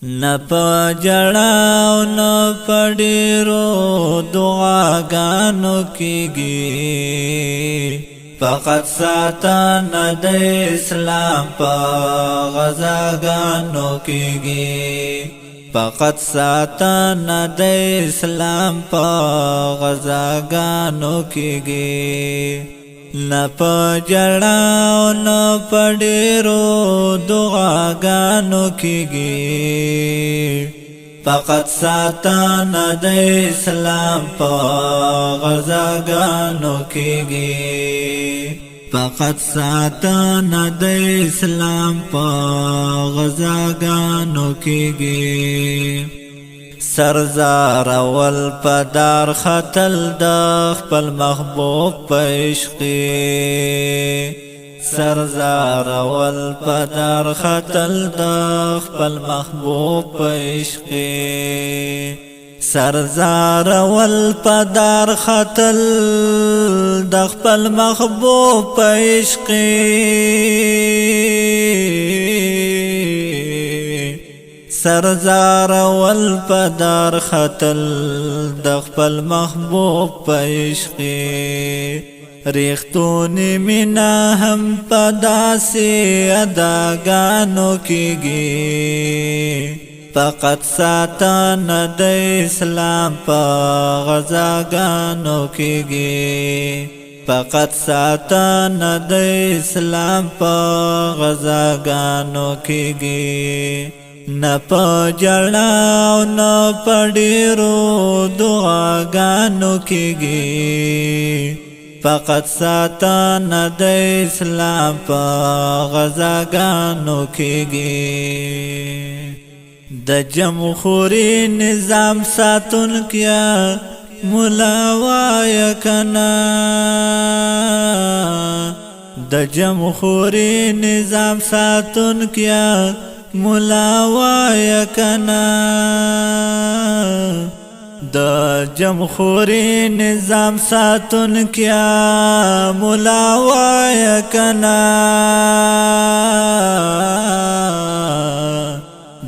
نه په جړاو نه په ډېرو دعاګانو کېږي فقط ساتنه د اسلام په غزاګانو کېږي فقط ساتنه د اسلام په غزاګانو کېږي نه په جړاو نه په ډېرو دعاګانو کېږي فقط ساتنه د اسلام په غزاګانو کېږي فقط ساتنه د اسلام په غزاګانو کېږي سرزار اول پدار خطل د خپل محبوب په عشق سرزار اول پدار خطل د خپل محبوب په عشق سرزار اول پدار خطل د خپل محبوب په عشق سرزار ول پدار خطل د خپل محبوب په عشق ریختونی مینا هم پداسې اداګانو کېږي فقط ساتنه د اسلام په غزاګانو کېږي فقط ساتنه د اسلام په غزاګانو کېږي نه په جړاو نه په ډېرو دعاګانو کېږي فقط ساتنه د اسلام په غزاګانو کېږي د جمهوري نظام ساتونکیا مولا وایه کنه د جمهوري نظام ساتونکیا مولا وایه کنه د جمهوري نظام ساتونکیا مولا وایه کنه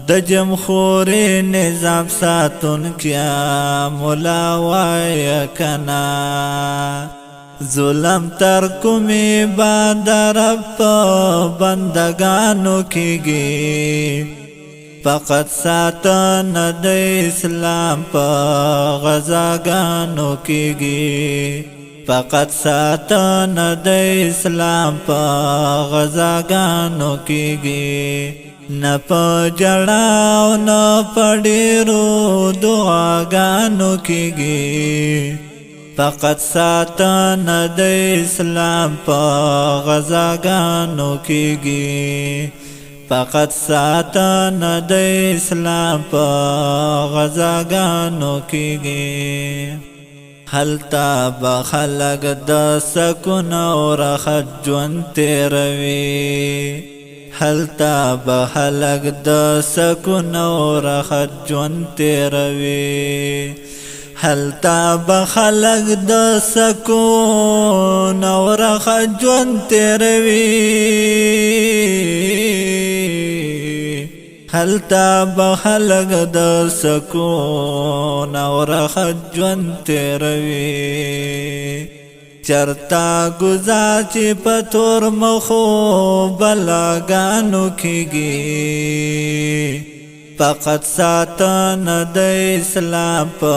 د جمهوري نظام ساتونکیا مولا وایه کنه ظلم تر کومې باندې رب بندگانو کېږي فقط ساتنه د اسلام په غزاګانو کېږي فقط ساتنه د اسلام په غزاګانو کېږي نه په جړاو نه په ډېرو دعاګانو کېږي فقط ساتنه د اسلام په غزاګانو کېږي فقط ساتنه د اسلام په غزاګانو کېږي هلته به خلک د سکون او راحت ژوند تېروي هلته به خلک د سکون او راحت ژوند تېروي هلته به خلک د سکون او راحت ژوند تېروي هلته به خلک د سکون او راحت ژوند تېروي چرتا گزار چې په تور مخو بلاګانو کېږي فقط ساتنه د اسلام په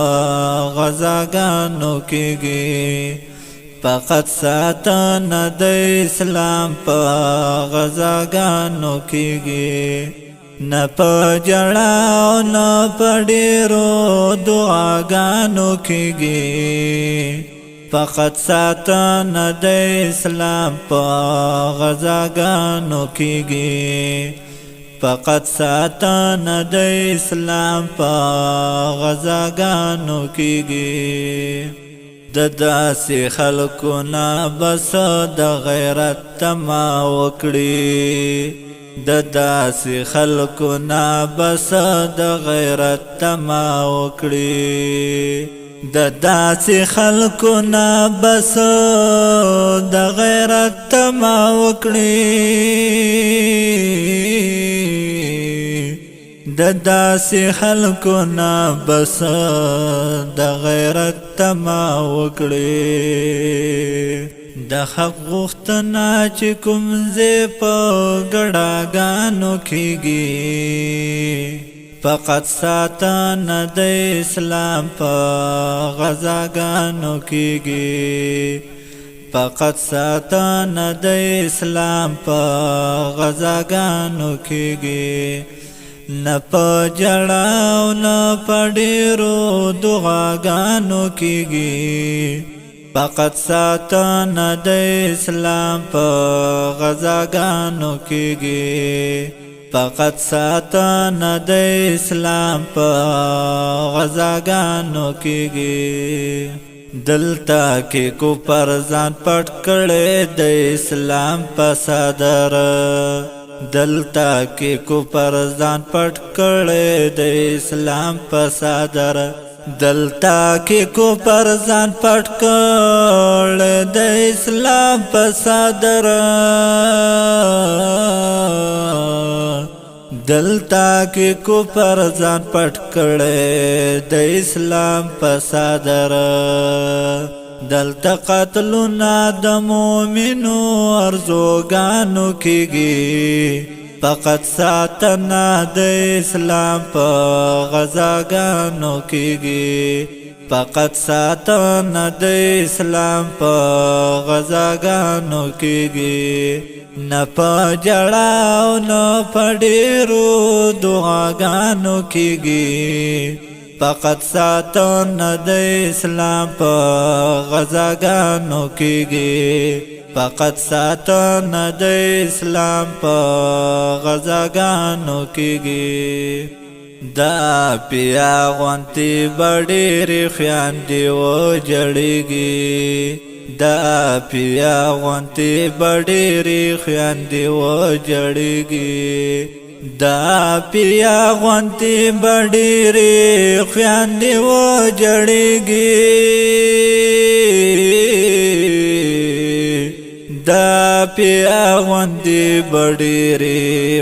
غزاګانو کېږي فقط ساتنه د اسلام په غزاګانو کېږي نه په جړاو نه په ډېرو دعاګانو کېږي فقط ساتنه د اسلام په غزاګانو کېږي فقط ساتنه د اسلام په غزاګانو کېږي د داسې خلکو نه بس د غیرت تما وکړي د داسې خلکو نه بس د غیرت تما وکړي د داسې خلکو نه بس د غیرت تما وکړي د داسې خلکو نه بس د غیرت تما وکړې د حق غوښتنه چې کوم ځای په ګډاګانو کېږي فقط ساتنه د اسلام په غزاګانو کېږي فقط ساتنه د اسلام په غزاګانو کېږي نه په جړا او نه په ډېرو دعاګانو کېږي فقط ساتنه د اسلام په غزاګانو کېږي فقط ساتنه د اسلام په غزاګانو کېږي دلته کې کو پر ځان پټ کړي د اسلام په صدر دلته کې کو پر ځان پټ کړي د اسلام په صدر دلته کې کو پر ځان پټ کړي د اسلام په صدر دلته کې کو پر ځان پټ کړي د اسلام په صدر دلته قتلونه د مومنو ارزوګانو کېږي فقط ساتنه د اسلام په غزاګانو کېږي فقط ساتنه د اسلام په غزاګانو کېږي نه په جړا او نه په ډېرو دعاګانو کېږي فقط ساتنه د اسلام په غزاګانو کېږي فقط ساتنه د اسلام په غزاګانو کېږي دا پیا غونتی بډېرې خویندې وجړېږي دا پیا غونتی بډېرې خویندې وجړېږي دا پیا غونتی بډېرې خویندې وجړېږي دا پیا غونتی بډېرې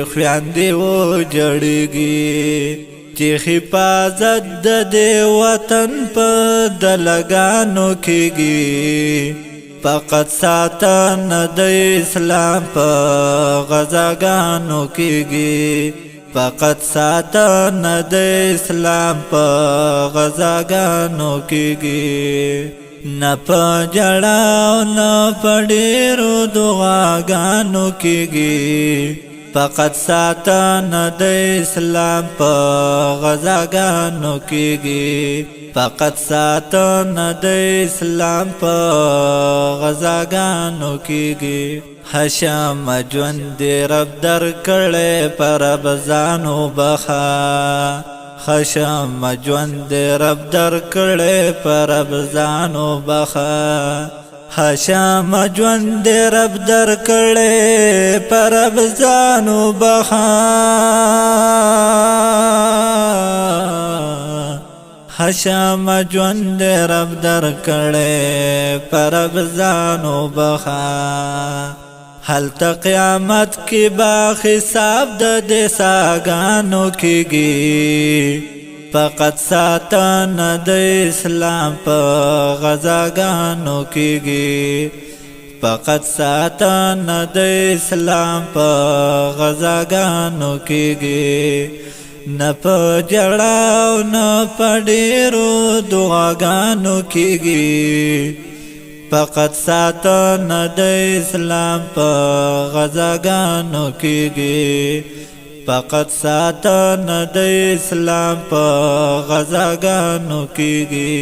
خویندې وجړېږي چې حفاظت د دې وطن په دلګانو کېږي فقط ساتنه د اسلام په غزاګانو کېږي فقط ساتنه د اسلام په غزاګانو کېږي نه په جړا او نه په ډېرو دعاګانو کېږي فقط ساتنه د اسلام په غزاګانو کېږي فقط ساتنه د اسلام په غزاګانو کېږي هشام ژوند رب درکړی پر رب ځان وبخه هشام ژوند رب درکړی پر رب ځان وبخه هشام ژوند رب درکړی پر رب ځان وبخه هشام ژوند رب درکړی پر رب ځان وبخه هلته قیامت کې با حساب د دې ساګانو کېږي فقط ساتنه د اسلام په غزاګانو کېږي فقط ساتنه د اسلام په غزاګانو کېږي نه په جړا او نه په ډېرو دعاګانو کېږي فقط ساتنه د اسلام په غزاګانو کېږي فقط ساتنه د اسلام په غزاګانو کېږي